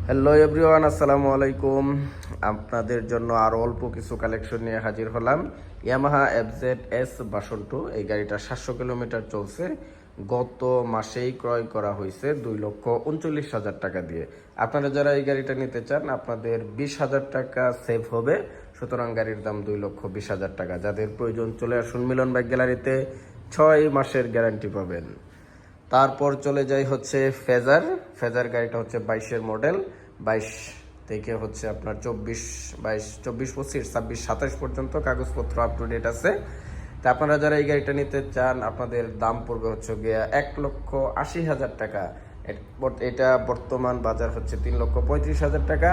Hello everyone, আসসালামু আলাইকুম। আপনাদের জন্য আরও অল্প কিছু কালেকশন নিয়ে হাজির হলাম। ইয়ামাহা FZ-S52 এই গাড়িটা 700 কিলোমিটার চলছে। গত মাসেই ক্রয় করা হয়েছে 2,39,000 টাকা দিয়ে। আপনারা যারা এই গাড়িটা নিতে চান, আপনাদের 20,000 টাকা সেভ হবে। সুতরাং গাড়ির দাম 2,20,000 টাকা। যাদের প্রয়োজন চলে আসুন মিলন বাইক গ্যালারিতে, 6 মাসের গ্যারান্টি পাবেন। তারপর চলে যাই হচ্ছে ফেজার গাড়িটা হচ্ছে 22-এর মডেল। 22 থেকে হচ্ছে আপনার 24, 22, 24, 25, 26, 27 পর্যন্ত কাগজপত্র আপ টু ডেট আছে। তা আপনারা যারা এই গাড়িটা নিতে চান, আপনাদের দাম পড়বে হচ্ছে গিয়া 1,80,000 টাকা। এটা বর্তমান বাজার হচ্ছে 3,35,000 টাকা।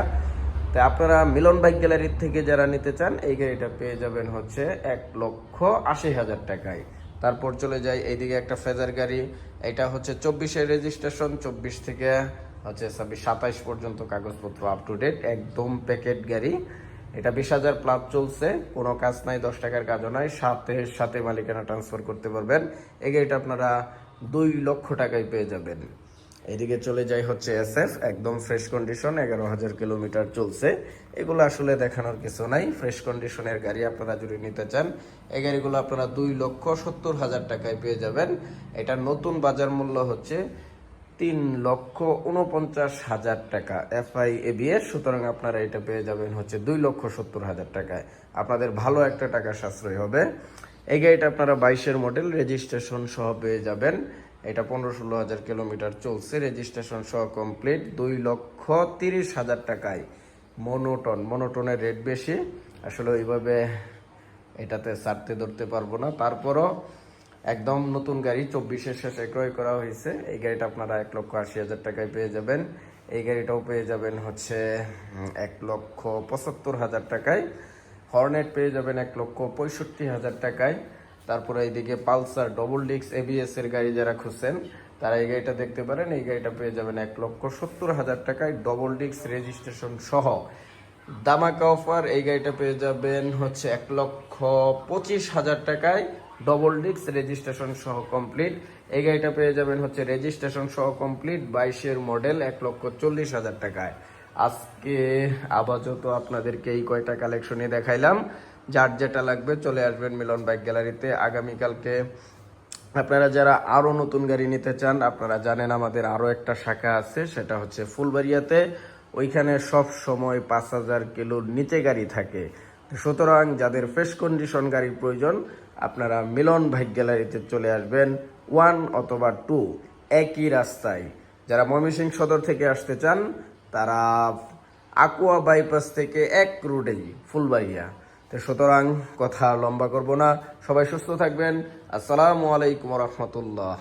তো আপনারা মিলন বাইক গ্যালারির থেকে যারা নিতে চান, এই গাড়িটা পেয়ে যাবেন হচ্ছে 1,80,000 টাকায়। তারপর চলে যাই এইদিকে একটা ফেজার গাড়ি। এটা হচ্ছে 24-এর রেজিস্ট্রেশন, 24 থেকে হচ্ছে 26, 27 পর্যন্ত কাগজপত্র আপ টু ডেট, একদম প্যাকেট গাড়ি। এটা 20,000 প্লাস চলছে, কোনো কাজ নাই, 10 টাকার কাজও নাই, সাথে সাথে মালিকানা ট্রান্সফার করতে পারবেন। এই গাড়িটা আপনারা 2 লক্ষ টাকায় পেয়ে যাবেন। এদিকে চলে যাই হচ্ছে SF, একদম ফ্রেশ কন্ডিশন, 11,000 কিলোমিটার চলছে। এগুলো আসলে দেখানোর কিছু নাই, ফ্রেশ কন্ডিশনের গাড়ি আপনারা যদি নিতে চান, এই গাড়িগুলো আপনারা 2,70,000 টাকায় পেয়ে যাবেন। এটার নতুন বাজার মূল্য হচ্ছে 3,49,000 টাকা FI ABS। সুতরাং আপনারা এটা পেয়ে যাবেন হচ্ছে 2,70,000 টাকায়। আপনাদের ভালো একটা টাকা সাশ্রয় হবে। এই গাড়িটা আপনারা 22-এর মডেল, রেজিস্ট্রেশন সহ পেয়ে যাবেন। এটা 15-16,000 কিলোমিটার চলছে, রেজিস্ট্রেশন সহ কমপ্লিট, 2,30,000 টাকায়। মনোটনের রেট বেশি, আসলে ওইভাবে এটাতে ছাড়তে ধরতে পারবো না। তারপরও একদম নতুন গাড়ি, 24-এর শেষে ক্রয় করা হয়েছে। এই গাড়িটা আপনারা 1,80,000 টাকায় পেয়ে যাবেন। এই গাড়িটাও পেয়ে যাবেন হচ্ছে 1,75,000 টাকায়। হর্নেট পেয়ে যাবেন 1,65,000 টাকায়। তারপরে এইদিকে পালসার ডবল ডিস্ক ABS এর গাড়ি যারা খুঁজছেন, তারা এই গাড়িটা দেখতে পারেন। এই গাড়িটা পেয়ে যাবেন 1,70,000 টাকায়, ডবল ডিস্ক রেজিস্ট্রেশন সহ। দামাকা অফার, এই গাড়িটা পেয়ে যাবেন হচ্ছে 1,25,000 টাকায়, ডবল ডিস্ক রেজিস্ট্রেশন সহ কমপ্লিট। এই গাড়িটা পেয়ে যাবেন হচ্ছে রেজিস্ট্রেশন সহ কমপ্লিট, 22-এর মডেল, 1,40,000 টাকায়। আজকে আপাতত আপনাদেরকে এই কয়টা কালেকশনই দেখাইলাম। যার যেটা লাগবে চলে আসবেন মিলন বাইক গ্যালারিতে। আগামীকালকে আপনারা যারা আরও নতুন গাড়ি নিতে চান, আপনারা জানেন আমাদের আরও একটা শাখা আছে, সেটা হচ্ছে ফুলবাড়িয়াতে। ওইখানে সব সময় 5,000 কিলোর নিচে গাড়ি থাকে। সুতরাং যাদের ফ্রেশ কন্ডিশন গাড়ির প্রয়োজন, আপনারা মিলন বাইক গ্যালারিতে চলে আসবেন। 1 অথবা 2 একই রাস্তায়। যারা ময়মনসিংহ সদর থেকে আসতে চান, তারা আকুয়া বাইপাস থেকে এক রোডেই ফুলবাড়িয়া। তো সুতরাং কথা লম্বা করব না, সবাই সুস্থ থাকবেন। আসসালামু আলাইকুম রহমতুল্লাহ।